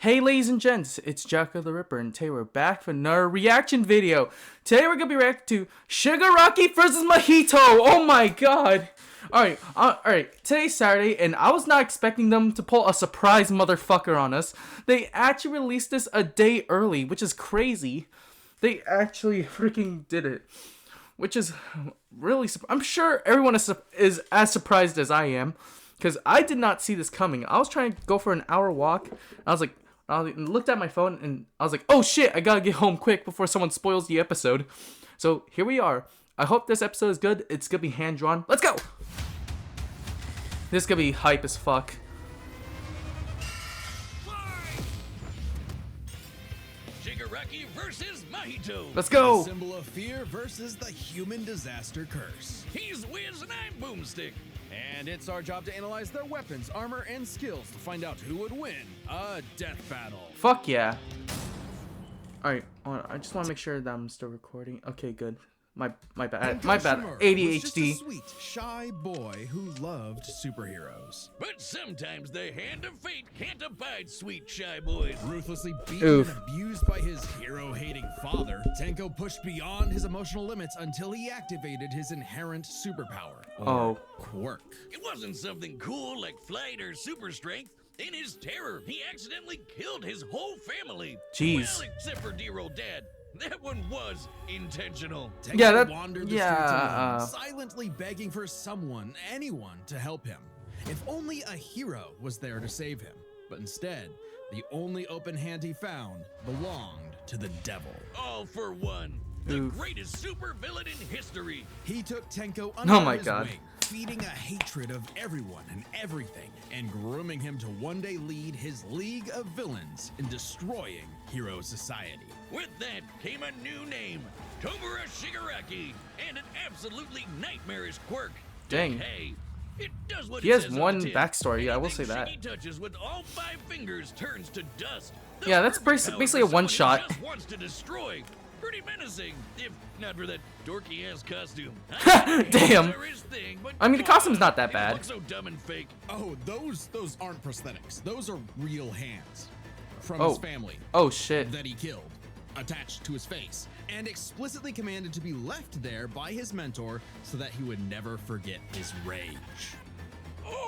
Hey ladies and gents, it's Jacko the Ripper, and today we're back for another reaction video. Today we're gonna be reacting to Shigaraki versus Mahito. Oh my god! Alright, today's Saturday, and I was not expecting them to pull a surprise motherfucker on us. They actually released this a day early, which is crazy. They actually freaking did it. Which is really, I'm sure everyone is as surprised as I am. Because I did not see this coming. I was trying to go for an hour walk. I was like, I looked at my phone and I was like, oh shit, I gotta get home quick before someone spoils the episode. So here we are. I hope this episode is good. It's gonna be hand drawn. Let's go! This is gonna be hype as fuck. Shigaraki versus Mahito. Let's go! The symbol of fear versus the human disaster curse. He's Wiz and I'm Boomstick. And it's our job to analyze their weapons, armor, and skills to find out who would win a death battle. Fuck yeah. Alright, I just want to make sure that I'm still recording. Okay, good. My bad. My bad. ADHD. Was just a sweet, shy boy who loved superheroes. But sometimes the hand of fate can't abide sweet shy boys. Ruthlessly beaten and abused by his hero-hating father, Tenko pushed beyond his emotional limits until he activated his inherent superpower, or quirk. It wasn't something cool like flight or super strength. In his terror, he accidentally killed his whole family. Jeez. Well, except for dear old dad. That one was intentional. Tenko wandered the streets alone, silently begging for someone, anyone, to help him. If only a hero was there to save him. But instead, the only open hand he found belonged to the devil. All for one. The greatest supervillain in history. He took Tenko under his wing, feeding a hatred of everyone and everything, and grooming him to one day lead his League of Villains in destroying Hero Society. With that came a new name, Tomura Shigaraki, and an absolutely nightmarish quirk. Dang. Hey, it does what he has one backstory, I will say that. He touches with all 5 fingers turns to dust. Yeah, that's basically a one-shot. Just wants to destroy. Pretty menacing, if not for that dorky-ass costume. Damn. I mean, the costume's not that bad. Looks so dumb and fake. Oh, those aren't prosthetics. Those are real hands from his family. Oh shit. That he killed, attached to his face, and explicitly commanded to be left there by his mentor so that he would never forget his rage.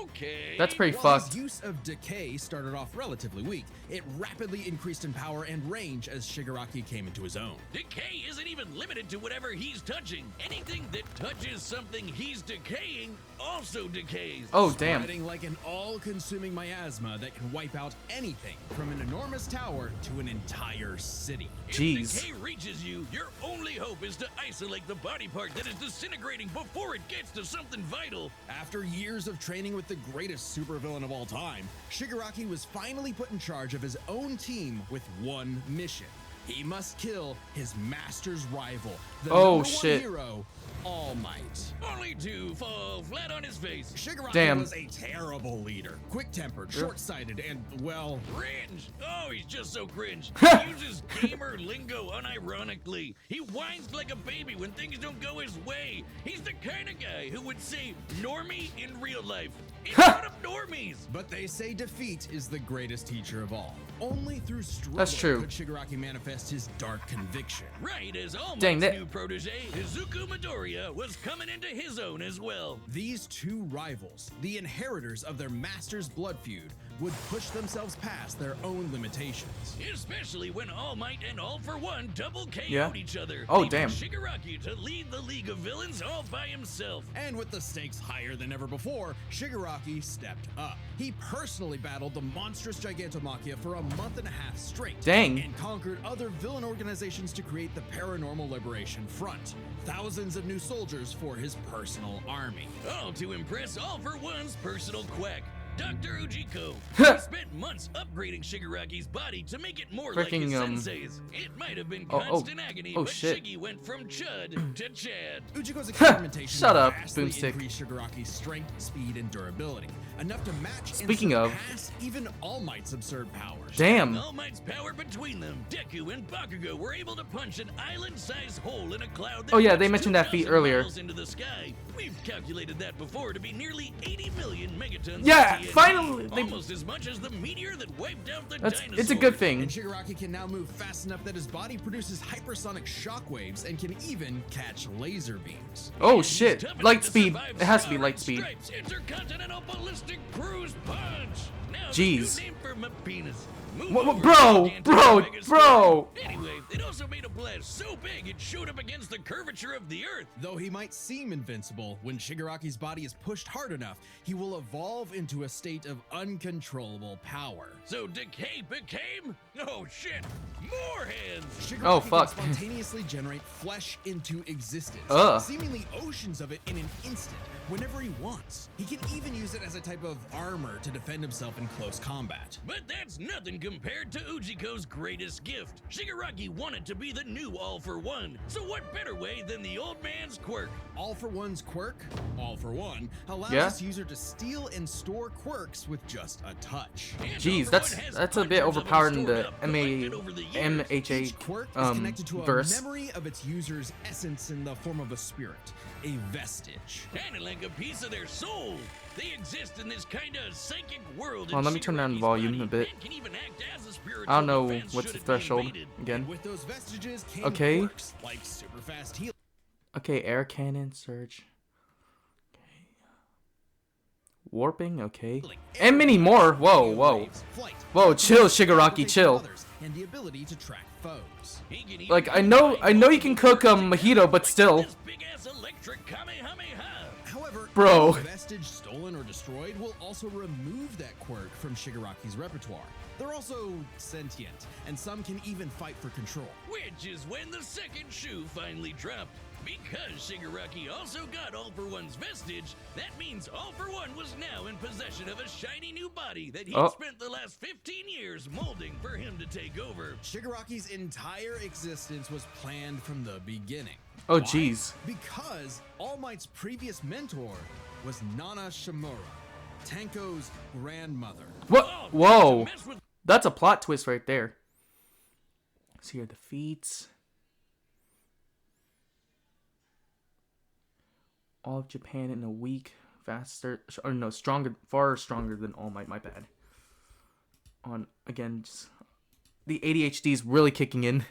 Okay. That's pretty While fucked. His use of decay started off relatively weak, it rapidly increased in power and range as Shigaraki came into his own. Decay isn't even limited to whatever he's touching. Anything that touches something he's decaying also decays. Oh, damn. Spreading like an all-consuming miasma that can wipe out anything from an enormous tower to an entire city. Jeez. If decay reaches you, your only hope is to isolate the body part that is disintegrating before it gets to something vital. After years of training with the greatest supervillain of all time, Shigaraki was finally put in charge of his own team with one mission. He must kill his master's rival, the number one hero, All Might. Only to fall flat on his face. Shigaraki was a terrible leader, quick-tempered, short-sighted, and, well... Cringe! Oh, he's just so cringe. He uses gamer lingo unironically. He whines like a baby when things don't go his way. He's the kind of guy who would say normie in real life. In front of normies. But they say defeat is the greatest teacher of all. Only through struggle could Shigaraki manifest his dark conviction. Right as All Might's new protege, Izuku Midoriya, was coming into his own as well. These two rivals, the inheritors of their master's blood feud, would push themselves past their own limitations. Especially when All Might and All for One double KO'd each other. Oh, damn. Shigaraki to lead the League of Villains all by himself. And with the stakes higher than ever before, Shigaraki stepped up. He personally battled the monstrous Gigantomachia for a month and a half straight. Dang. And conquered other villain organizations to create the Paranormal Liberation Front. Thousands of new soldiers for his personal army. All to impress All for One's personal quack, Dr. Ujiko. He spent months upgrading Shigaraki's body to make it more like his sensei's. It might have been constant agony, but Shiggy went from Chud to Chad. Ujiko's experimentation vastly Boomstick. increased Shigaraki's strength, speed, and durability, enough to match and surpass even All Might's absurd powers. Damn. All Might's power between them, Deku and Bakugo were able to punch an island-sized hole in a cloud that they mentioned that feat earlier. into the sky. We've calculated that before to be nearly 80 million megatons tons Yeah, of TNT, finally! almost as much as the meteor that wiped out the dinosaurs. It's a good thing. And Shigaraki can now move fast enough that his body produces hypersonic shockwaves and can even catch laser beams. Oh shit! Light speed. It has to be light speed. Stripes, intercontinental ballistic cruise punch. Now Jeez. the new name for my penis. Bro! Anyway, it also made a blast so big it showed up against the curvature of the Earth. Though he might seem invincible, when Shigaraki's body is pushed hard enough, he will evolve into a state of uncontrollable power. So Decay became? Oh shit! More hands! Shigaraki Oh, fuck. can spontaneously generate flesh into existence, Ugh. seemingly oceans of it in an instant, whenever he wants. He can even use it as a type of armor to defend himself in close combat. But that's nothing compared to Ujiko's greatest gift. Shigaraki wanted to be the new All for One, so what better way than the old man's quirk? All for One's quirk, All for One, allows Yeah? its user to steal and store quirks with just a touch. And Jeez, All for that's One has a bit hundreds of them overpowered in stored the up, collected over the years. MHA Each quirk is connected to a verse. memory of its user's essence in the form of a spirit, a vestige. Kinda like a piece of their soul. They exist in this kinda psychic world. Hold on, let me turn down the Shigaraki's volume body a bit. and can even act as a spiritual I don't know defense what's should the it be threshold invaded. again. With those vestiges came Okay. quirks like super fast healing. Okay, air cannon, surge. Okay. Warping, okay. And many more. Whoa. Flight, Whoa, chill, Shigaraki, chill. and the ability to track foes. He can even Like, I know you can cook Mahito, but still. This big-ass electric Kamehameha. However, Bro. any vestige stolen or destroyed will also remove that quirk from Shigaraki's repertoire. They're also sentient, and some can even fight for control. Which is when the second shoe finally dropped. Because Shigaraki also got All for One's vestige, that means All for One was now in possession of a shiny new body that he'd Oh. spent the last 15 years molding for him to take over. Shigaraki's entire existence was planned from the beginning. Oh, Why? jeez. Because All Might's previous mentor was Nana Shimura, Tanko's grandmother. What? Oh, Whoa. to mess with That's a plot twist right there. See your defeats. All of Japan in a week. Faster. Or no, stronger. Far stronger than All Might. My bad. On, again, just, the ADHD is really kicking in.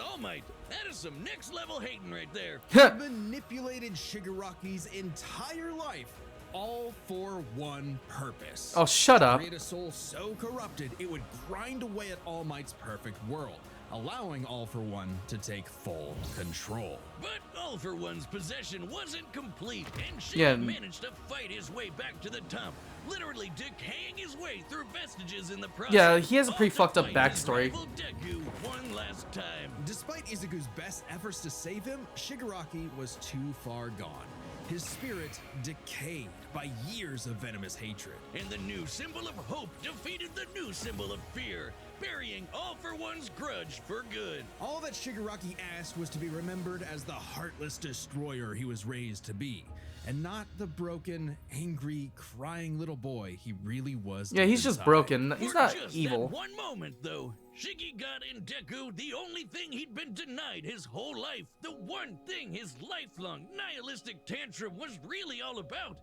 All Might. That is some next level hating right there. Manipulated Shigaraki's entire life, all for one purpose. Oh, shut up. Create a soul so corrupted it would grind away at All Might's perfect world, allowing All for One to take full control. But All for One's possession wasn't complete, and Shiga Yeah. managed to fight his way back to the top, literally decaying his way through vestiges in the process. Yeah, he has a all pretty to fucked up fight his backstory. rival Deku one last time. Despite Izuku's best efforts to save him, Shigaraki was too far gone. His spirit decayed by years of venomous hatred. And the new symbol of hope defeated the new symbol of fear, burying All for One's grudge for good. All that Shigaraki asked was to be remembered as the heartless destroyer he was raised to be, and not the broken, angry, crying little boy he really was. Yeah, deep he's just inside. broken. He's For not just evil. That one moment, though, Shiggy got in Deku the only thing he'd been denied his whole life. The one thing his lifelong nihilistic tantrum was really all about.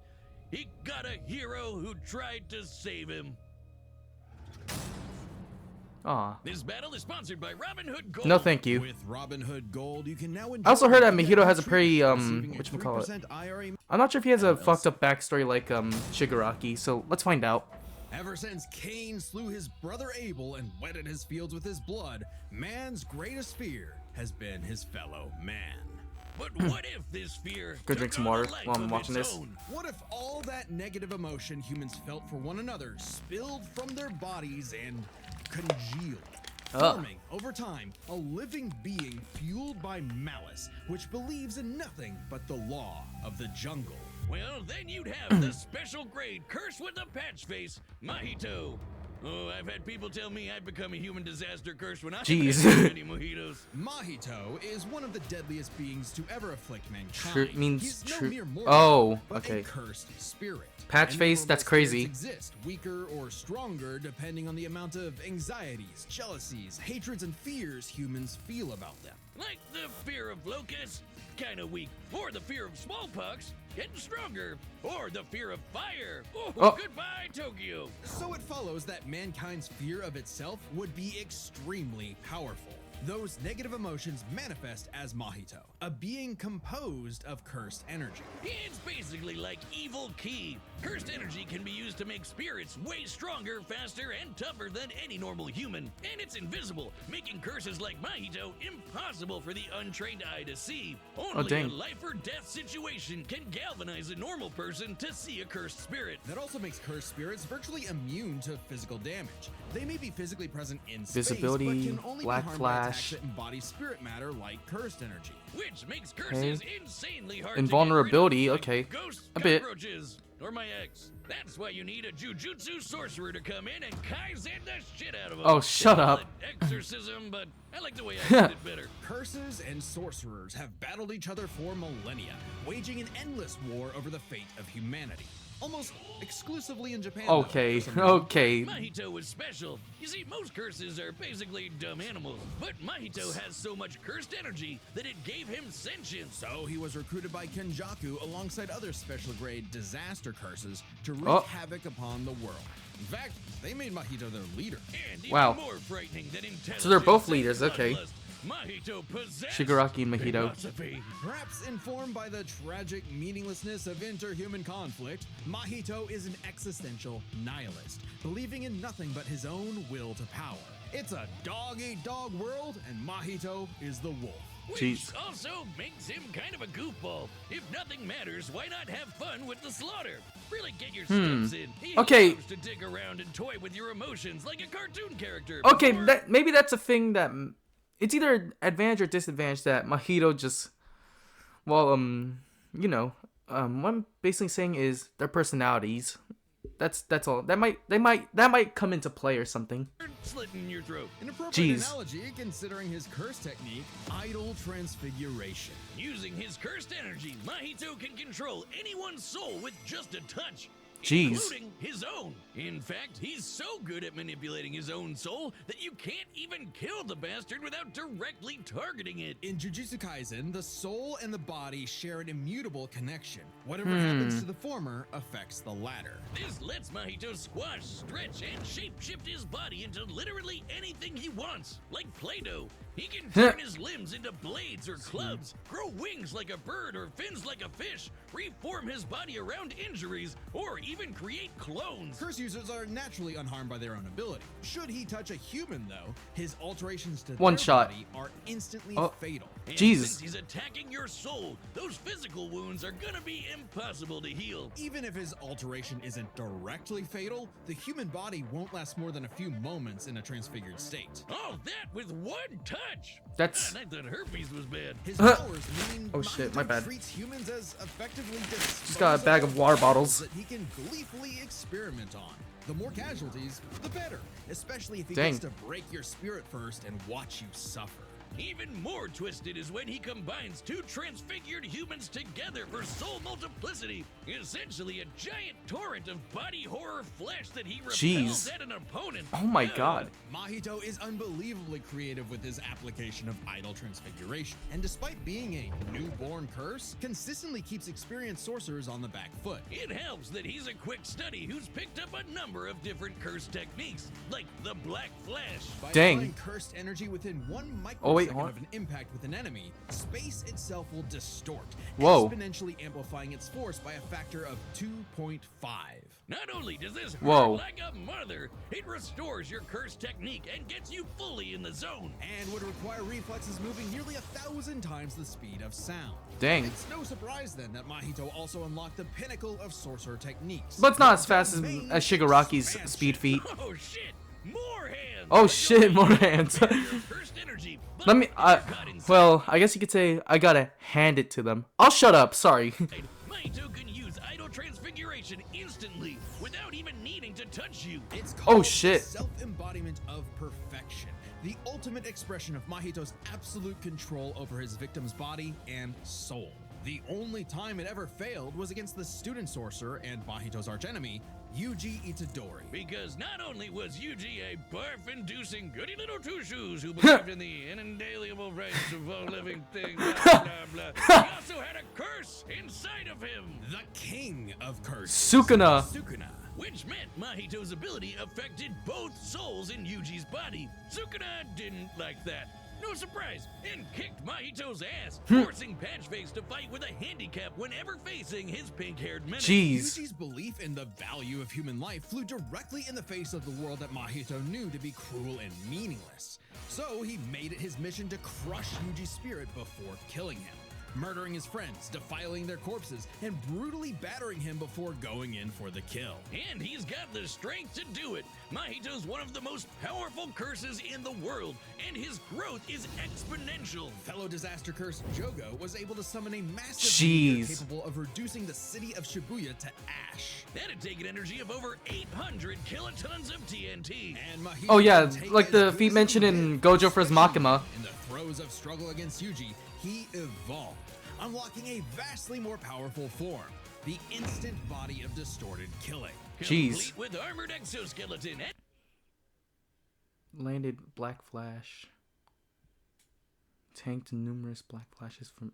He got a hero who tried to save him. Aw. This battle is sponsored by Robin Hood Gold. No, thank you. With Robin Hood Gold, you can now enjoy. I also heard that the Mahito has a treatment, pretty, receiving a whatchamacallit. 3% IRA. I'm not sure if he has a fucked up backstory like, Shigaraki, so let's find out. Ever since Cain slew his brother Abel and wetted his fields with his blood, man's greatest fear has been his fellow man. But what if this fear Go drink took some on a water life while I'm of watching its this. own? What if all that negative emotion humans felt for one another spilled from their bodies and congealed? Forming, over time, a living being fueled by malice, which believes in nothing but the law of the jungle. Well, then you'd have the special grade curse with the patch face, Mahito. Oh, I've had people tell me I've become a human disaster curse when I Jeez. had many mojitos. Mahito is one of the deadliest beings to ever afflict mankind. True means He's no true. mere mortal, Oh, but okay. a cursed spirit. Patch And face, normal that's spirits crazy. Exist weaker or stronger depending on the amount of anxieties, jealousies, hatreds, and fears humans feel about them. Like the fear of locusts, kinda weak. Or the fear of smallpox, getting stronger, or the fear of fire. Oh, Oh. goodbye, Tokyo. So it follows that mankind's fear of itself would be extremely powerful. Those negative emotions manifest as Mahito, a being composed of cursed energy. It's basically like evil ki. Cursed energy can be used to make spirits way stronger, faster, and tougher than any normal human. And it's invisible, making curses like Mahito impossible for the untrained eye to see. Only a dang. life or death situation can galvanize a normal person to see a cursed spirit. That also makes cursed spirits virtually immune to physical damage. They may be physically present in space, Visibility, but can only black be harmed by attacks flash. that embody spirit matter like cursed energy. Which makes curses insanely hard Invulnerability, to get rid of, okay. like ghosts, A bit. cockroaches, or my ex. That's why you need a jujutsu sorcerer to come in and kaizen the shit out of them. Oh, shut They call up. it exorcism, but I like the way I said it better. Curses and sorcerers have battled each other for millennia, waging an endless war over the fate of humanity. Almost exclusively in Japan. though, Okay, for some reason. okay. Mahito was special. You see, most curses are basically dumb animals, but Mahito has so much cursed energy that it gave him sentience. So he was recruited by Kenjaku alongside other special grade disaster curses to wreak Oh. havoc upon the world. In fact, they made Mahito their leader. And even Wow. more frightening than intelligence So they're both and leaders, okay. bloodlust, Mahito possessed Shigaraki and Mahito. philosophy. Perhaps informed by the tragic meaninglessness of interhuman conflict, Mahito is an existential nihilist, believing in nothing but his own will to power. It's a dog-eat-dog world, and Mahito is the wolf. Which Jeez. also makes him kind of a goofball. If nothing matters, why not have fun with the slaughter? Really get your steps in. He Okay. loves to dig around and toy with your emotions like a cartoon character. Okay, Or- maybe that's a thing that it's either advantage or disadvantage that Mahito just, well, you know, what I'm basically saying is their personalities. That's all. That might come into play or something. slitting your throat. An appropriate Jeez. analogy considering his curse technique, idol transfiguration. Using his cursed energy, Mahito can control anyone's soul with just a touch. Jeez. Including his own. In fact, he's so good at manipulating his own soul that you can't even kill the bastard without directly targeting it. In Jujutsu Kaisen, the soul and the body share an immutable connection. Whatever happens to the former affects the latter. This lets Mahito squash, stretch, and shape-shift his body into literally anything he wants. Like Play-Doh, he can turn his limbs into blades or clubs, grow wings like a bird or fins like a fish, reform his body around injuries, or even create clones. Curse users are naturally unharmed by their own ability. Should he touch a human, though, his alterations to One their shot. body are instantly Oh. fatal. And Jesus. since he's attacking your soul, those physical wounds are gonna be impossible to heal. Even if his alteration isn't directly fatal, the human body won't last more than a few moments in a transfigured state. All that with one touch. That's- Man, I thought herpes was bad. His powers mean Oh shit, Mahito my bad. treats humans as effectively Just got a bag of water bottles. that he can gleefully experiment on. The more casualties, the better, especially if he Dang. gets to break your spirit first and watch you suffer. Even more twisted is when he combines two transfigured humans together for soul multiplicity. Essentially a giant torrent of body horror flesh that he repels Jeez. at an opponent. Oh my god. Mahito is unbelievably creative with his application of idol transfiguration, and despite being a newborn curse, consistently keeps experienced sorcerers on the back foot. It helps that he's a quick study who's picked up a number of different curse techniques, like the Black Flash. By Dang. applying cursed energy within 1 microsecond Oh, wait, hold on. of an impact with an enemy, space itself will distort, Whoa. exponentially amplifying its force by a factor of 2.5. Not only does this hurt Whoa. like a mother, it restores your curse technique and gets you fully in the zone. And would require reflexes moving nearly 1,000 times the speed of sound. Dang. It's no surprise then that Mahito also unlocked the pinnacle of sorcerer techniques. But it's not as fast as Main Shigaraki's expansion. speed feat. Oh shit! More hands! Oh shit, more hands. Your cursed energy, but Let me, if you're caught inside, well, I guess you could say I gotta hand it to them. I'll shut up, sorry. Mahito can use idol transfiguration instantly without even needing to touch you. It's called Oh, shit. the self-embodiment of perfection, the ultimate expression of Mahito's absolute control over his victim's body and soul. The only time it ever failed was against the student sorcerer and Mahito's archenemy, Yuji Itadori. Because not only was Yuji a barf-inducing goody little two-shoes who believed in the inalienable rights of all living things, blah, blah, blah, he also had a curse inside of him. The king of curses. Sukuna. Which meant Mahito's ability affected both souls in Yuji's body. Sukuna didn't like that. No surprise, and kicked Mahito's ass, forcing Patchface to fight with a handicap whenever facing his pink-haired menace. Jeez. Yuji's belief in the value of human life flew directly in the face of the world that Mahito knew to be cruel and meaningless. So he made it his mission to crush Yuji's spirit before killing him, murdering his friends, defiling their corpses, and brutally battering him before going in for the kill. And he's got the strength to do it. Mahito's one of the most powerful curses in the world, and his growth is exponential. Fellow disaster curse Jogo was able to summon a massive Jeez. meteor capable of reducing the city of Shibuya to ash. That'd take an energy of over 800 kilotons of TNT. And Mahito Oh yeah, would take like as the good feat as mentioned he in did. Gojo vs. Makima. In the throes of struggle against Yuji, he evolved, unlocking a vastly more powerful form, the instant body of distorted killing. Jeez. Complete with armored exoskeleton. Landed Black Flash. Tanked numerous Black Flashes from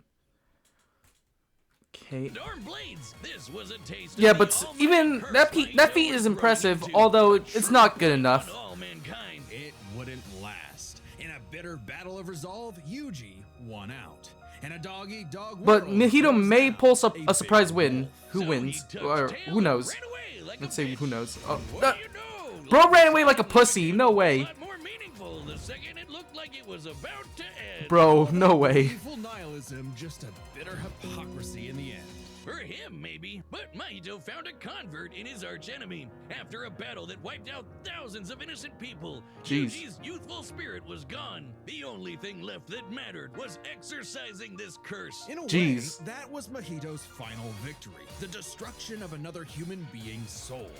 K. Arm blades. This was a taste. Yeah, of but the almighty even curse that Mahito feat is was impressive, growing into. although it's not good enough. On all mankind. It wouldn't last. In a bitter battle of resolve, Yuji won out. In a dog-eat-dog But world, Mahito there was may now pull a big surprise win. wolf. Who So he wins? tucked Or tail who and knows? ran away like Let's a say bitch. who knows. Oh, What do you know? bro ran away like a pussy. No A way. lot more meaningful the second it looked like it was about to end. Bro, no way. Evil nihilism, just a bitter hypocrisy in the end. For him, maybe. But Mahito found a convert in his archenemy. After a battle that wiped out thousands of innocent people, Jeez. Yuji's youthful spirit was gone. The only thing left that mattered was exercising this curse. In a Jeez. way, that was Mahito's final victory, the destruction of another human being's soul.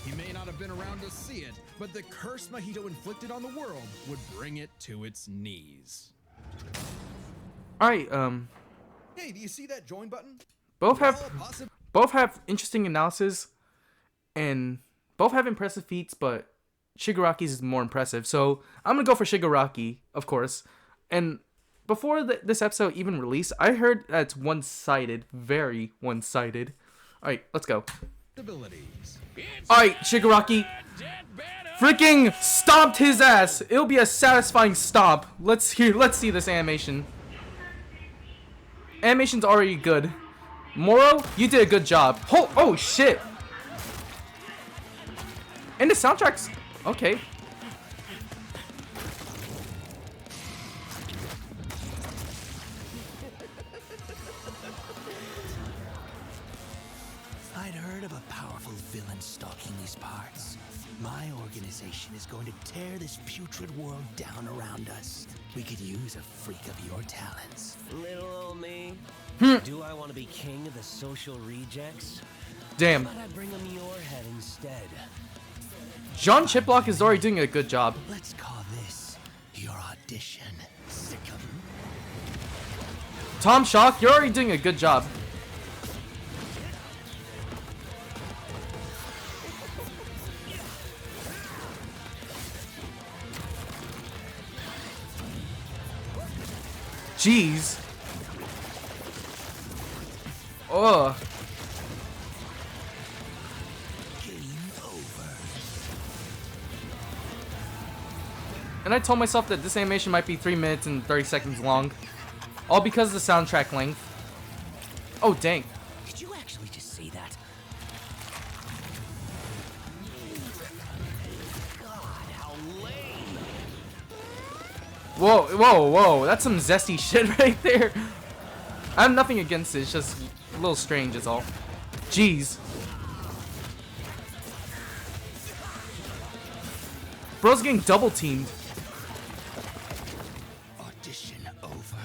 He may not have been around to see it, but the curse Mahito inflicted on the world would bring it to its knees. Alright, Hey, do you see that join button? both Well, have both have interesting analysis, and both have impressive feats, but Shigaraki's is more impressive. So I'm gonna go for Shigaraki, of course. And before this episode even released, I heard that it's one-sided, very one-sided. All right, let's go. Abilities. All right, Shigaraki, freaking stomped his ass. It'll be a satisfying stomp. Let's see this animation. Animation's already good. Moro, you did a good job. Oh shit. And the soundtrack's okay. I'd heard of a powerful villain stalking these parts. My organization is going to tear this putrid world down around us. We could use a freak of your talents. Little old me. Do I want to be king of the social rejects? Damn. But I bring him your head instead. John Chiplock is already doing a good job. Let's call this your audition. Sickum. Tom Shock, you're already doing a good job. Jeez. Ugh. Game over. And I told myself that this animation might be 3 minutes and 30 seconds long. All because of the soundtrack length. Oh, dang. Did you actually just say that? God, how lame. Whoa. That's some zesty shit right there. I have nothing against it. It's just a little strange is all. Jeez. Bro's getting double teamed. Audition over.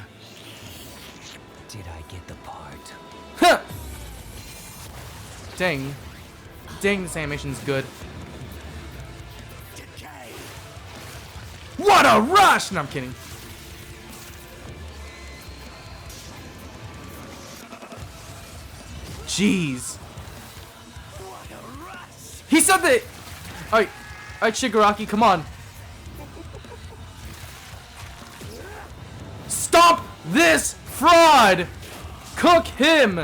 Did I get the part? Huh. Dang, this animation's good. Decay. What a rush! No, I'm kidding. Jeez. He said that. Alright, Shigaraki, come on. Stop this fraud! Cook him!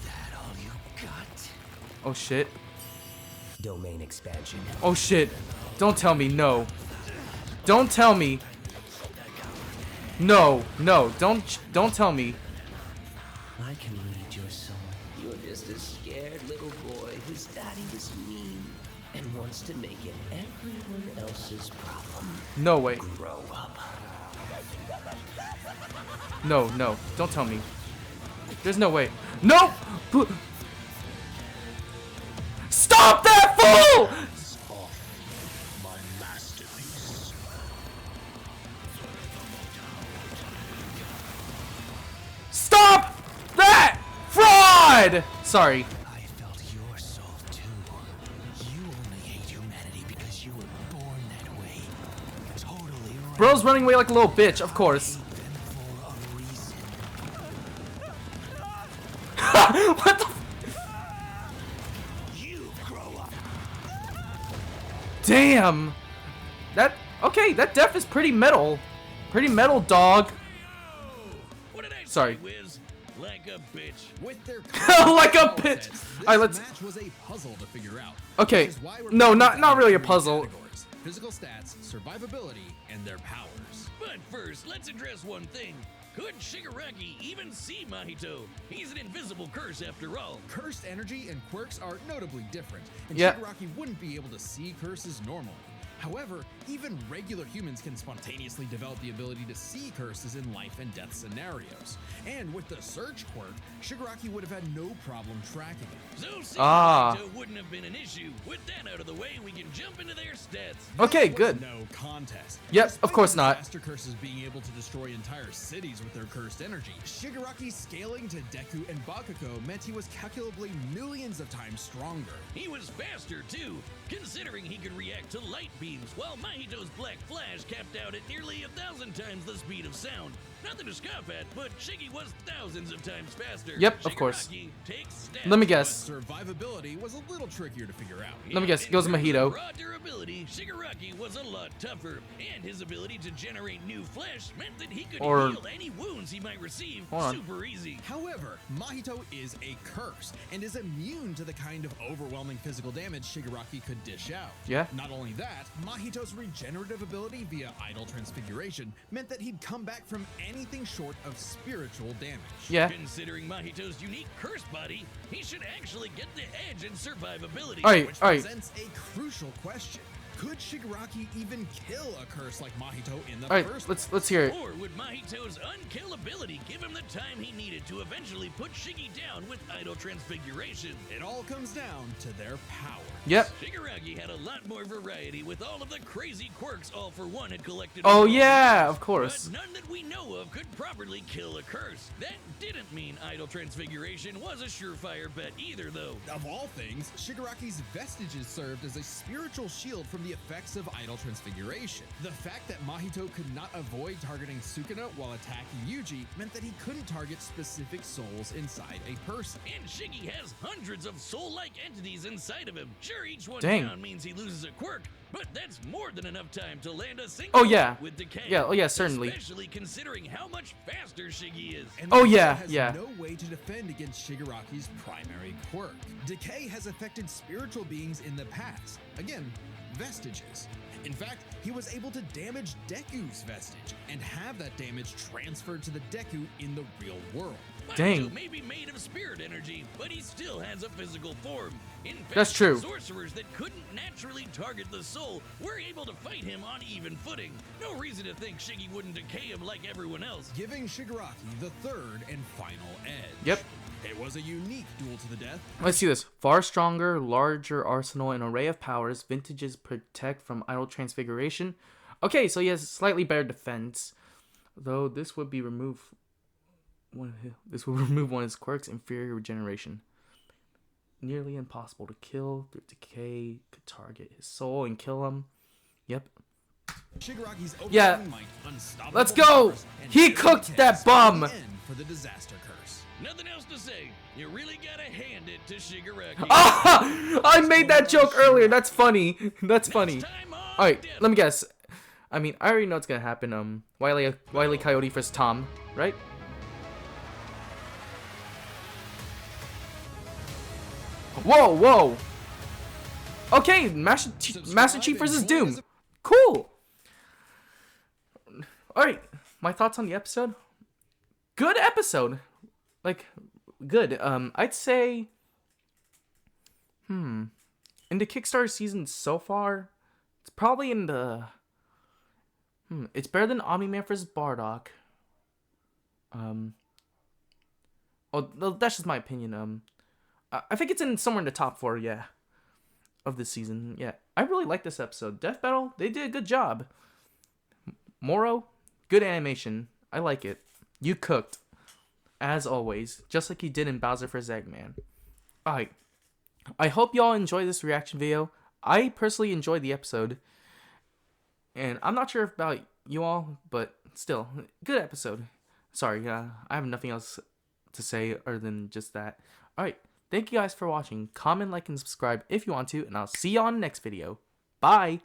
That all you got? Oh shit. Domain expansion. Oh shit. Don't tell me no. Don't tell me. No, don't tell me. I can read your soul. You're just a scared little boy whose daddy was mean and wants to make it everyone else's problem. No way. Grow up. No, don't tell me. There's no way. No! Stop that fool! My masterpiece. Stop that fraud! Sorry. I felt your soul too. You only hate humanity because you were born that way. Totally right. Bro's running away like a little bitch, of course. Them for a reason. What the? You grow up. Damn. Okay, that death is pretty metal. Pretty metal, dog. What did I Sorry. say, Wiz? Like a bitch. With their Like a power bitch. sets, this Alright, let's. match was a puzzle to figure out. Okay. Which is why we're No, breaking not down really a three puzzle. categories: physical stats, survivability, and their powers. But first, let's address one thing. Could Shigaraki even see Mahito? He's an invisible curse after all. Cursed energy and quirks are notably different, and Yeah. Shigaraki wouldn't be able to see curses normally. However, even regular humans can spontaneously develop the ability to see curses in life and death scenarios. And with the Search quirk, Shigaraki would have had no problem tracking it. So seeing Ah. Mahito wouldn't have been an issue. With that out of the way, we can jump into their stats. Okay, This was good. No contest. Yep, Despite of course the not. disaster curses being able to destroy entire cities with their cursed energy, Shigaraki scaling to Deku and Bakugo meant he was calculably millions of times stronger. He was faster too, considering he could react to light beams, while Mahito's Black Flash capped out at nearly 1,000 times the speed of sound. Nothing to scoff at, but Shiggy was thousands of times faster. Yep, of course. Shigaraki takes stats, Let me But guess. survivability was a little trickier to figure out. Let me guess. It goes in terms Mahito. of raw durability, Shigaraki was a lot tougher, and his ability to generate new flesh meant that he could Or- heal any wounds he might receive Hold on. super easy. However, Mahito is a curse and is immune to the kind of overwhelming physical damage Shigaraki could dish out. Yeah. Not only that, Mahito's regenerative ability via idle transfiguration meant that he'd come back from anything short of spiritual damage. Yeah. Considering Mahito's unique curse body, he should actually get the edge in survivability. Alright, Which alright. presents a crucial question. Could Shigaraki even kill a curse like Mahito in the Alright, first let's hear it. Or would Mahito's unkillability give him the time he needed to eventually put Shiggy down with idle transfiguration? It all comes down to their power. Yep. Shigaraki had a lot more variety with all of the crazy quirks All For One had collected. Oh overall. yeah, of But course. none that we know of could properly kill a curse. That didn't mean idle transfiguration was a surefire bet either, though. Of all things, Shigaraki's vestiges served as a spiritual shield from the effects of idle transfiguration. The fact that Mahito could not avoid targeting Sukuna while attacking Yuji meant that he couldn't target specific souls inside a person. And Shiggy has hundreds of soul-like entities inside of him. Sure, each one Dang. down means he loses a quirk, but that's more than enough time to land a single Oh, yeah. hit with Decay. Yeah, oh, yeah, certainly. Especially considering how much faster Shiggy is. And Oh, Mahito yeah, has yeah. no way to defend against Shigaraki's primary quirk. Decay has affected spiritual beings in the past. Again, vestiges. In fact, he was able to damage Deku's vestige and have that damage transferred to the Deku in the real world. Dang. Mahito may be made of spirit energy, but he still has a physical form. In fact, That's true. Sorcerers that couldn't naturally target the soul were able to fight him on even footing. No reason to think Shiggy wouldn't decay him like everyone else. Giving Shigaraki the third and final edge. Yep. It was a unique duel to the death. Let's see this. Far stronger, larger arsenal, and array of powers. Vintages protect from idle transfiguration. Okay, so he has slightly better defense. Though this would be remove one of his quirks, inferior regeneration. nearly impossible to kill. Through decay, could target his soul and kill him. Yep. Shigaraki's Yeah. might, unstoppable Let's go! powers, and He daily cooked tests that bomb! are the end for the disaster curse. Nothing else to say. You really gotta hand it to Shigaraki. Ah! I made that joke earlier. That's funny. That's funny. Next time on Alright, Death let me guess. I mean, I already know what's gonna happen. Wile E. Coyote versus Tom, right? Whoa, whoa. Okay, Master Chief versus Doom. Cool. Alright, my thoughts on the episode. Good episode. Like, good. I'd say... in the Kickstarter season so far, it's probably in the... it's better than Omni-Man vs. Bardock. Oh, that's just my opinion. I think it's in somewhere in the top 4, yeah, of this season. Yeah, I really like this episode. Death Battle, they did a good job. Moro, good animation. I like it. You cooked, as always, just like you did in Bowser vs. Eggman. Alright, I hope y'all enjoy this reaction video. I personally enjoyed the episode, and I'm not sure about you all, but still, good episode. Sorry, I have nothing else to say other than just that. Alright, thank you guys for watching. Comment, like, and subscribe if you want to, and I'll see you on the next video. Bye!